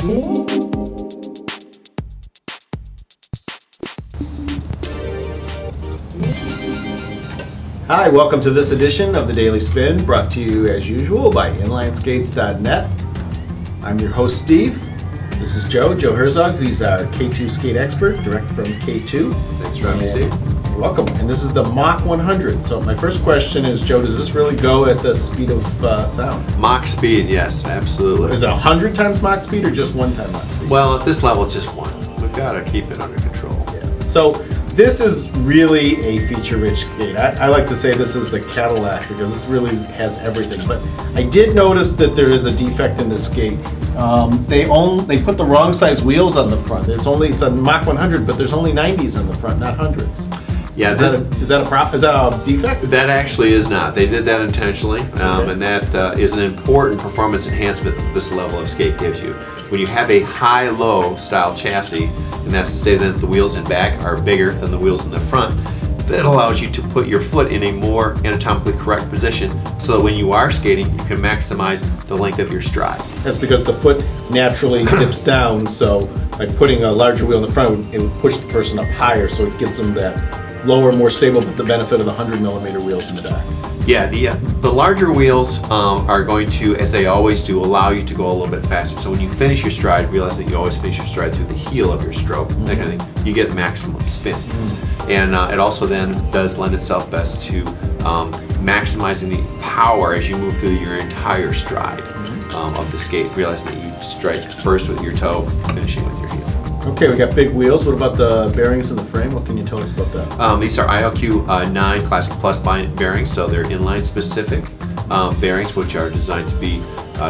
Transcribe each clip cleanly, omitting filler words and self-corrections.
Hi, welcome to this edition of the Daily Spin, brought to you as usual by InlineSkates.net. I'm your host, Steve. This is Joe Herzog, who's our K2 skate expert, direct from K2. Thanks for having me, Steve. You're welcome. And this is the Mach 100. So my first question is, Joe, does this really go at the speed of sound? Mach speed, yes, absolutely. Is it 100 times Mach speed or just 1 time Mach speed? Well, at this level, it's just 1. We've got to keep it under control. Yeah. So this is really a feature-rich skate. I like to say this is the Cadillac because this really has everything. But I did notice that there is a defect in this skate. They put the wrong size wheels on the front. It's a Mach 100, but there's only 90s on the front, not hundreds. Yeah, is that a defect? That actually is not. They did that intentionally, and that is an important performance enhancement that this level of skate gives you. When you have a high-low style chassis, and that's to say that the wheels in back are bigger than the wheels in the front, that allows you to put your foot in a more anatomically correct position so that when you are skating, you can maximize the length of your stride. That's because the foot naturally dips down, so by putting a larger wheel in the front, it would push the person up higher, so it gives them that lower, more stable, but the benefit of the 100mm wheels in the back. Yeah, the larger wheels are going to, as they always do, allow you to go a little bit faster. So when you finish your stride, realize that you always finish your stride through the heel of your stroke, that kind of thing. You get maximum spin. And it also then does lend itself best to maximizing the power as you move through your entire stride of the skate. Realize that you strike first with your toe, finishing with your heel. Okay, we got big wheels. What about the bearings in the frame? What can you tell us about that? These are ILQ 9 Classic Plus bearings, so they're inline specific bearings, which are designed to be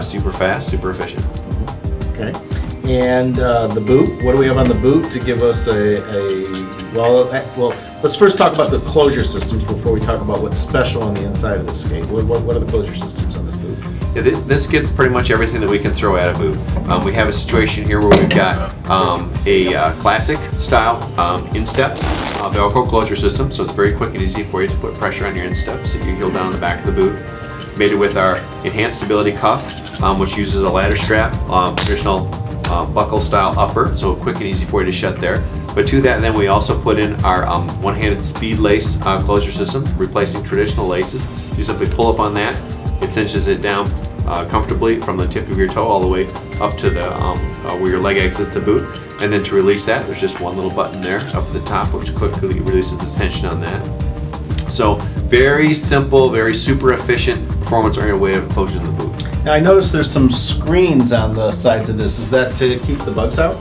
super fast, super efficient. Okay, and the boot. What do we have on the boot to give us well, let's first talk about the closure systems before we talk about what's special on the inside of the skate. What are the closure systems on this boot? Yeah, this gets pretty much everything that we can throw at a boot. We have a situation here where we've got a classic style instep Velcro closure system, so it's very quick and easy for you to put pressure on your instep so you heel down on the back of the boot. Made it with our enhanced stability cuff, which uses a ladder strap, traditional buckle style upper, so quick and easy for you to shut there. But to that, then we also put in our one-handed speed lace closure system, replacing traditional laces. You simply pull up on that. It cinches it down comfortably from the tip of your toe all the way up to the where your leg exits the boot. And then to release that, there's just one little button there up at the top, which quickly releases the tension on that. So very simple, very super efficient, performance-oriented way of closing the boot. Now I noticed there's some screens on the sides of this. Is that to keep the bugs out?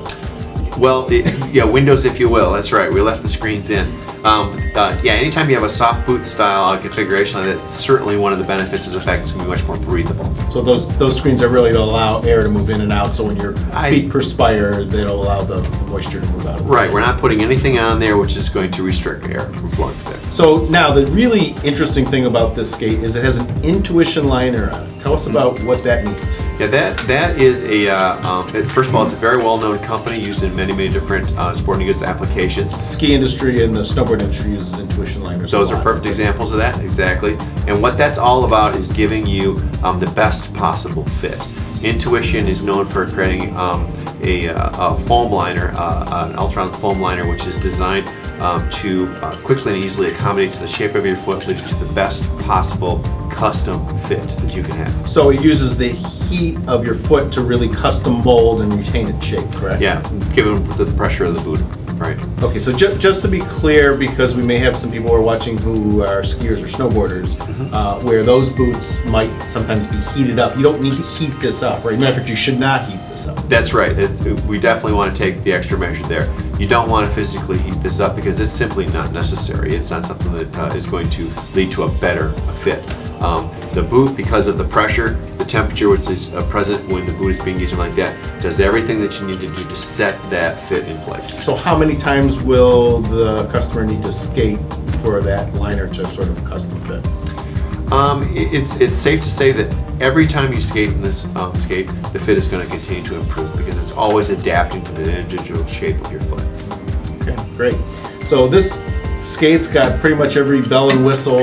Well, yeah, windows if you will. That's right. We left the screens in. Yeah, anytime you have a soft boot style configuration like that, certainly one of the benefits is the fact it's going to be much more breathable. So those screens are really to allow air to move in and out, so when your feet perspire, they'll allow the moisture to move out. Right, we're not putting anything on there which is going to restrict air from flowing through there. So now the really interesting thing about this skate is it has an Intuition liner on it. Tell us about what that means. Yeah, that is first of all, it's a very well-known company used in many different sporting goods applications. Ski industry and the snowboard industry uses Intuition liners. Those are perfect examples of that, exactly. And what that's all about is giving you the best possible fit. Intuition is known for creating a foam liner, an ultron foam liner, which is designed to quickly and easily accommodate to the shape of your foot, leading to the best possible custom fit that you can have. So it uses the heat of your foot to really custom mold and retain its shape, correct? Yeah, given the pressure of the boot. Right. Okay, so just to be clear, because we may have some people who are watching who are skiers or snowboarders, where those boots might sometimes be heated up. You don't need to heat this up, right? Matter of fact, you should not heat this up. That's right. We definitely want to take the extra measure there. You don't want to physically heat this up because it's simply not necessary. It's not something that is going to lead to a better fit. The boot, because of the pressure, the temperature which is present when the boot is being used like that, does everything that you need to do to set that fit in place. So how many times will the customer need to skate for that liner to sort of custom fit? It's safe to say that every time you skate in this skate, the fit is going to continue to improve because it's always adapting to the individual shape of your foot. Okay, great. So this skate's got pretty much every bell and whistle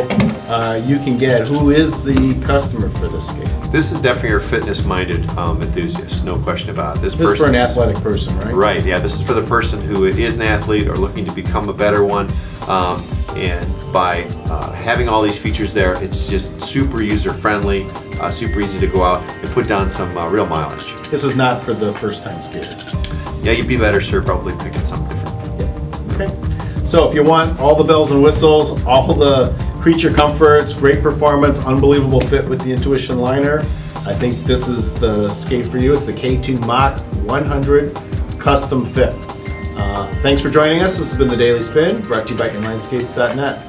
you can get. Who is the customer for this skate? This is definitely your fitness-minded enthusiast, no question about it. This is for an athletic person, right? Right, yeah. This is for the person who is an athlete or looking to become a better one. And by having all these features there, it's just super user-friendly, super easy to go out and put down some real mileage. This is not for the first-time skater. Yeah, you'd be better served probably picking something different. Yeah. Okay. So if you want all the bells and whistles, all the creature comforts, great performance, unbelievable fit with the Intuition liner, I think this is the skate for you. It's the K2 Mach 100 Custom Fit. Thanks for joining us. This has been the Daily Spin, brought to you by InlineSkates.net.